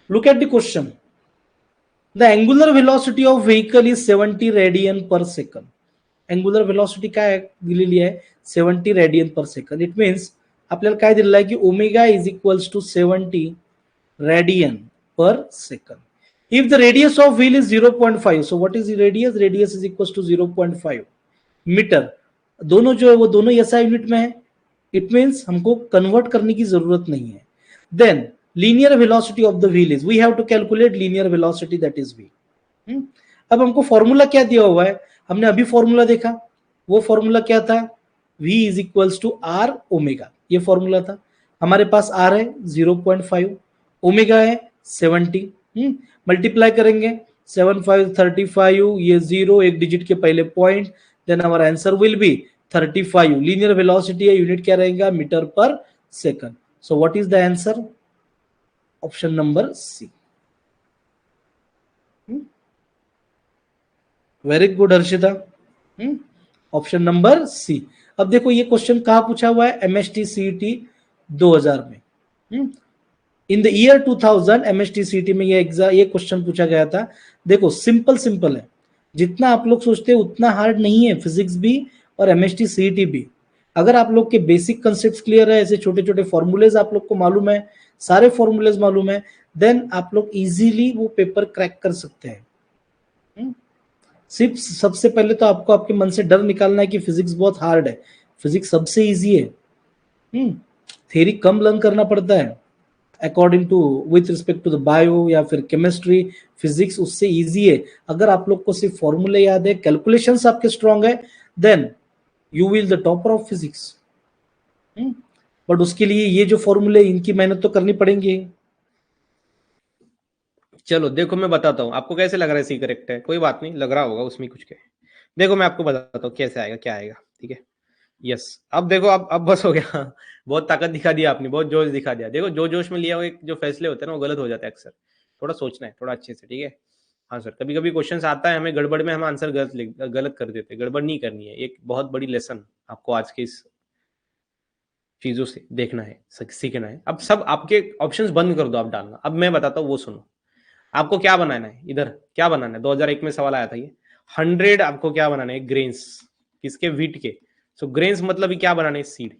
Look at the question. The angular velocity of vehicle is 70 radian per second. Angular velocity काय दिलेली आहे 70 radian per second. It means आपल्याला काय दिलेलं आहे की omega is equals to 70 radian per second. If the radius of wheel is 0.5, so what is the radius? Radius is equals to 0.5 metre. दोनों जो है वो दोनों ऐसा यूनिट में है. इट मीन्स हमको कन्वर्ट करने की जरूरत नहीं है. Then linear velocity of the wheel is, we have to calculate linear velocity, that is V. अब हमको फॉर्मूला क्या दिया हुआ है, हमने अभी फॉर्मूला देखा. वो फॉर्मूला क्या था, v is equals to R omega. ये फॉर्मूला था. हमारे पास r है 0.5, ओमेगा है 70. मल्टीप्लाई करेंगे 7 5 35, ये 0 एक डिजिट के पहले पॉइंट, देन हमारा answer will be 35. Linear velocity है, यूनिट क्या रहेगा, मीटर पर second. So what is the answer? Option number C. Very good Harshita. Option number C. अब देखो ये क्वेश्चन कहां पूछा हुआ है, एमएसटी सीईटी 2000 में. In the year 2000 MST CET में ये क्वेश्चन पूछा गया था. देखो सिंपल है, जितना आप लोग सोचते हैं उतना हार्ड नहीं है फिजिक्स भी और एमएसटी सीईटी भी. अगर आप लोग के बेसिक कंसेप्ट क्लियर है, ऐसे छोटे छोटे फॉर्मूलेज आप लोग को मालूम है, सारे फॉर्मूलेज मालूम है, देन आप लोग इजीली वो पेपर क्रैक कर सकते हैं. सिर्फ सबसे पहले तो आपको आपके मन से डर निकालना है कि फिजिक्स बहुत हार्ड है. फिजिक्स सबसे इजी है. थ्योरी कम लर्न करना पड़ता है according to with respect to the bio या फिर केमिस्ट्री. फिजिक्स उससे इजी है. अगर आप लोग को सिर्फ फॉर्मूले याद है, कैलकुलेशंस आपके स्ट्रांग है, then you will the topper of physics. But उसके लिए ये जो फॉर्मूले, इनकी मेहनत तो करनी पड़ेगी. चलो देखो मैं बताता हूँ आपको कैसे लग रहा है सी करेक्ट है. कोई बात नहीं, लग रहा होगा उसमें कुछ के. देखो मैं आपको बताता हूँ कैसे आएगा, क्या आएगा. ठीक है, यस. अब देखो, अब बस हो गया. बहुत ताकत दिखा दिया आपने, बहुत जोश दिखा दिया. देखो जो जोश में लिया हुआ जो फैसले होते हैं ना वो गलत हो जाता है अक्सर. थोड़ा सोचना है, थोड़ा अच्छे से. ठीक है, हाँ सर. कभी कभी क्वेश्चन आता है हमें गड़बड़ में, हम आंसर गलत कर देते हैं. गड़बड़ नहीं करनी है. एक बहुत बड़ी लेसन आपको आज के इस चीजों से देखना है, सीखना है. अब सब आपके ऑप्शंस बंद कर दो आप डालना. अब मैं बताता हूँ वो सुनो. आपको क्या बनाना है, इधर क्या बनाना है, 2001 में सवाल आया था ये. 100 आपको क्या बनाना है, ग्रेन्स. किसके, व्हीट के. सो ग्रेन्स मतलब क्या बनाने हैं, सीड.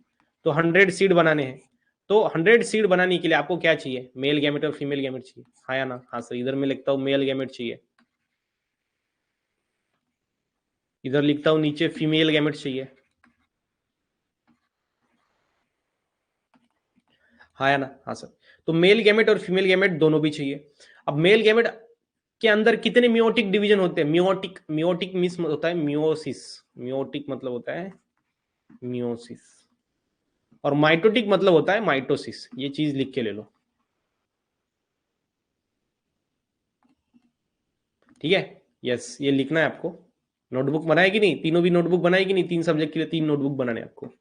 तो 100 सीड बनाने हैं. तो 100 सीड बनाने के लिए आपको क्या चाहिए, मेल गैमेट और फीमेल गैमेट चाहिए. हाँ या ना? हाँ सर. इधर मैं लिखता हूँ मेल गैमेट चाहिए, इधर लिखता हूँ नीचे फीमेल गैमेट चाहिए. हाँ या ना? हाँ सर. तो मेल गैमेट और फीमेल गैमेट दोनों भी चाहिए. अब मेल गैमेट के अंदर कितने मियोटिक डिवीजन होते हैं, मियोटिक मींस होता है मियोसिस. मियोटिक मतलब होता है मियोसिस, और माइटोटिक मतलब होता है माइटोसिस. ये चीज लिख के ले लो. ठीक है, यस. ये लिखना है आपको. नोटबुक बनाएगी नहीं, तीनों भी नोटबुक बनाएगी नहीं. 3 सब्जेक्ट के लिए 3 नोटबुक बनाने आपको.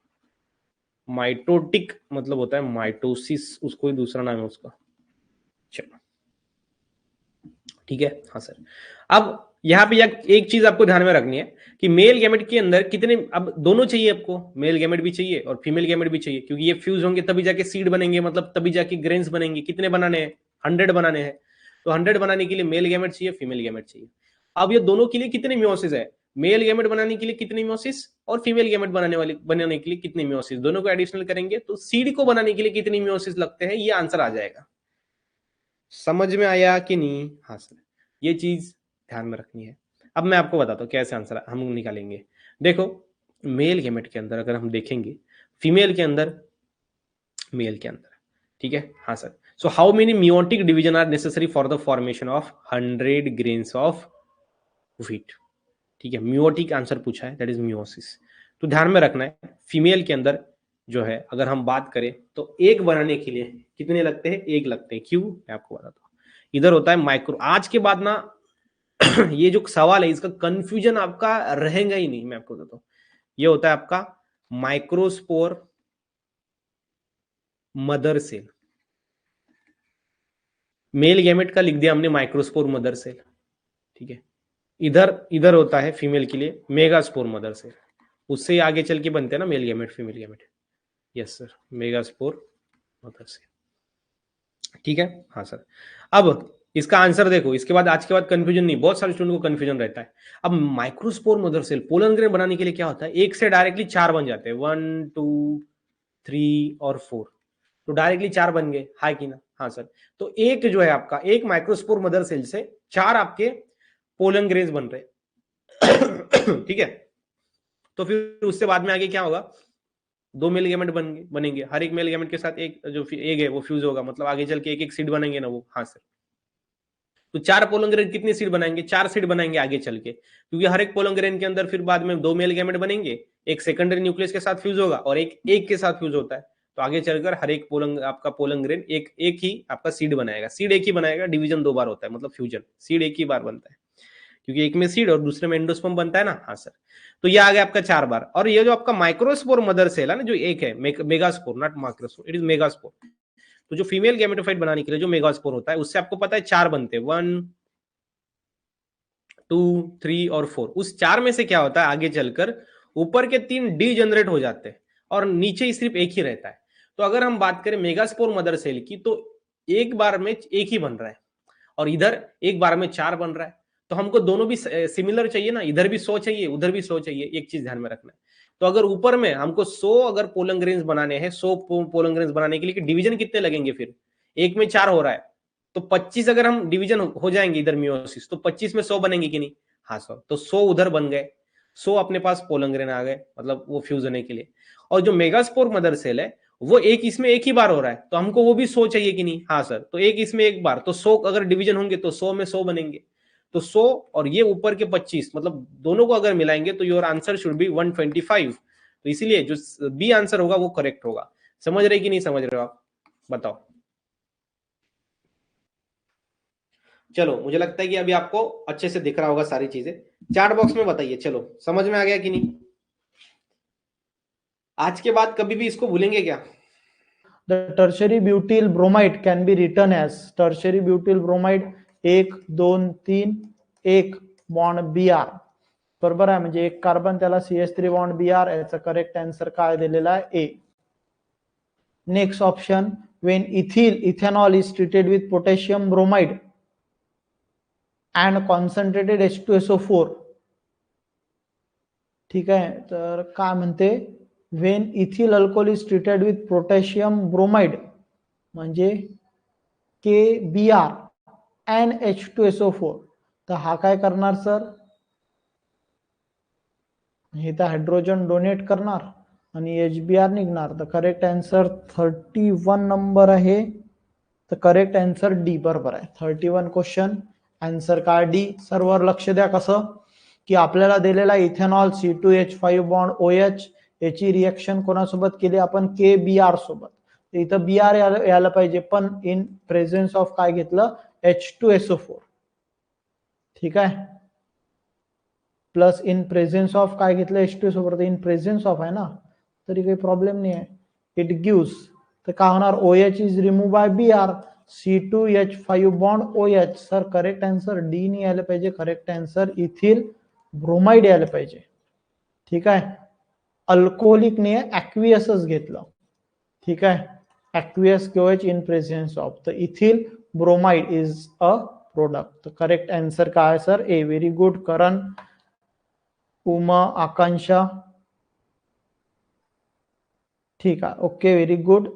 माइटोटिक मतलब होता है माइटोसिस, उसको ही दूसरा नाम है उसका. चलो ठीक है. हाँ सर. अब यहाँ पे एक चीज आपको ध्यान में रखनी है कि मेल गैमेट के अंदर कितने, अब दोनों चाहिए आपको, मेल गैमेट भी चाहिए और फीमेल गैमेट भी चाहिए, क्योंकि ये फ्यूज होंगे तभी जाके सीड बनेंगे, मतलब तभी जाके ग्रेन्स बनेंगे. कितने बनाने हैं, 100 बनाने हैं. तो 100 बनाने के लिए मेल गैमेट चाहिए, फीमेल गैमेट चाहिए. अब ये दोनों के लिए कितने मियोसिस है, मेल गैमेट बनाने के लिए कितने मियोसिस और फीमेल गैमेट बनाने के लिए कितने मियोसिस, दोनों को एडिशनल करेंगे तो सीड को बनाने के लिए कितने मियोसिस लगते हैं, ये आंसर आ जाएगा. समझ में आया कि नहीं? हाँ सर. ये चीज ध्यान में रखनी है. अब मैं आपको बताता हूँ कैसे आंसर हम निकालेंगे. देखो मेल गैमेट के अंदर अगर हम देखेंगे, फीमेल के अंदर, मेल के अंदर. ठीक है, हाँ sir. So how many meiotic division are necessary for the formation of 100 grains of wheat. ठीक है, मियोटिक आंसर पूछा है, दैट इज मियोसिस. तो ध्यान में रखना है फीमेल के अंदर जो है, अगर हम बात करें तो एक बनाने के लिए कितने लगते हैं, एक लगते हैं. क्यों, मैं आपको बताता हूँ. इधर होता है माइक्रो. आज के बाद ना ये जो सवाल है इसका कंफ्यूजन आपका रहेगा ही नहीं, मैं आपको बताता हूँ. ये होता है आपका microspore mother cell. Male gamete का लिख दिया हमने माइक्रोस्पोर मदर सेल. ठीक है, इधर इधर होता है फीमेल के लिए मेगास्पोर मदर सेल. उससे आगे चल के बनते हैं ना male gamete female gamete. Yes sir, megaspore mother cell. ठीक है, हाँ सर। अब इसका आंसर देखो, इसके बाद आज के बाद कंफ्यूजन नहीं, बहुत सारे स्टूडेंट को कंफ्यूजन रहता है। अब microspore mother cell pollen grain बनाने के लिए क्या होता है, एक से डायरेक्टली 4 बन जाते हैं, 1 2 3 और 4, तो डायरेक्टली 4 बन गए, हाई की ना, हाँ सर। तो एक जो है आपका, एक माइक्रोस्पोर मदर सेल से 4 आपके पोलन ग्रेन्स बन रहे ठीक है। तो फिर उससे बाद में आगे क्या होगा, 2 मेल गैमेट बनेंगे, हर एक मेल गैमेट के साथ एक जो एग है वो फ्यूज होगा, मतलब आगे चल के एक एक सीड बनेंगे ना वो, हाँ सर। तो 4 पोलन ग्रेन कितनी सीड बनाएंगे, 4 सीड बनाएंगे आगे चल के, क्योंकि हर एक पोलन ग्रेन के अंदर फिर बाद में 2 मेल गैमेट बनेंगे, एक सेकेंडरी न्यूक्लियस के साथ फ्यूज होगा और एक एक के साथ फ्यूज होता है। तो आगे चलकर हर एक आपका पोलन ग्रेन एक ही आपका सीड बनाएगा, सीड एक ही बनाएगा, डिवीजन 2 बार होता है, मतलब फ्यूजन, सीड एक ही बार बनता है, क्योंकि एक में सीड और दूसरे में एंडोस्पर्म बनता है ना, हाँ सर। तो ये आ गया आपका 4 बार। और ये जो आपका माइक्रोस्पोर मदर सेल है ना, जो एक है megaspore, not microspore, it is megaspore. तो जो फीमेल गैमेटोफाइट बनाने के लिए जो मेगास्पोर होता है, उससे आपको पता है 4 बनते हैं, 1 2 3 और 4। उस 4 में से क्या होता है, आगे चलकर ऊपर के 3 डी जनरेट हो जाते हैं और नीचे ही सिर्फ एक ही रहता है। तो अगर हम बात करें मेगास्पोर मदर सेल की, तो एक बार में एक ही बन रहा है और इधर एक बार में 4 बन रहा है। तो हमको दोनों भी सिमिलर चाहिए ना, इधर भी 100 चाहिए, उधर भी 100 चाहिए, एक चीज ध्यान में रखना है। तो अगर ऊपर में हमको 100 अगर पोलन ग्रेन्स बनाने हैं, 100 पोलन ग्रेन्स बनाने के लिए डिवीजन कितने लगेंगे, फिर एक में 4 हो रहा है, तो 25 अगर हम डिवीजन हो जाएंगे इधर मियोसिस, तो 25 में 100 बनेंगे कि नहीं, हाँ 100। तो 100 उधर बन गए, 100 अपने पास पोलन ग्रेन आ गए, मतलब वो फ्यूज होने के लिए। और जो मेगास्पोर मदर सेल है, वो एक इसमें एक ही बार हो रहा है, तो हमको वो भी 100 चाहिए कि नहीं, हाँ सर। तो एक इसमें एक बार, तो 100 अगर डिवीजन होंगे तो 100 में 100 बनेंगे। तो 100 और ये ऊपर के 25, मतलब दोनों को अगर मिलाएंगे तो योर आंसर शुड बी 125। तो इसीलिए जो बी आंसर होगा वो करेक्ट होगा। समझ रहे कि नहीं समझ रहे हो आप, बताओ। चलो, मुझे लगता है कि अभी आपको अच्छे से दिख रहा होगा सारी चीजें। चैट बॉक्स में बताइए, चलो समझ में आ गया कि नहीं। आज के बाद कभी भी इसको भूलेंगे क्या। The tertiary butyl bromide can be written as tertiary butyl bromide 1 2 3 1 bond Br, बरोबर आहे, म्हणजे एक कार्बन त्याला CH3 बॉन्ड Br, याचा करेक्ट आन्सर काय दिलेला आहे, A. Next option, when ethanol is treated with potassium bromide and concentrated H2SO4, ठीक आहे, तर काय म्हणते, when ethyl alcohol is treated with potassium bromide म्हणजे KBr and H2SO4, तर हा काय करणार सर, हे तर हायड्रोजन डोनेट करणार आणि HBr निघणार। तर करेक्ट आन्सर 31 नंबर आहे, तर करेक्ट आन्सर डी बरोबर आहे। 31 क्वेश्चन आन्सर काय डी। सर्वर लक्ष द्या कसं, की आपल्याला दिलेला इथेनॉल C2H5 बॉन्ड OH, याची रिएक्शन कोणासोबत केली आपण, KBr सोबत, इथं Br यायला पाहिजे, पण इन प्रेझेन्स ऑफ काय घेतलं, H2SO4, ठीक आहे, प्लस इन प्रेझेन्स ऑफ काय घेतलं, H2SO4, इन प्रेझेन्स ऑफ आहे ना, तरी काही प्रॉब्लेम नाही आहे, इट गिव्स, तर काय होणार, OH is remove by Br, C2H5 bond OH। Sir correct answer D नाही यायला पाहिजे, करेक्ट आन्सर इथिल ब्रोमाइड यायला पाहिजे, ठीक आहे। अल्कोहोलिक ने ऍक्वियसच घेतलं, ठीक आहे, ऍक्वियस OH इन प्रेझेन्स ऑफ, तर ethyl bromide is a product. तर करेक्ट आन्सर काय सर, ए। व्हेरी गुड करण, उमा, आकांक्षा, ठीक आहे, ओके, व्हेरी गुड।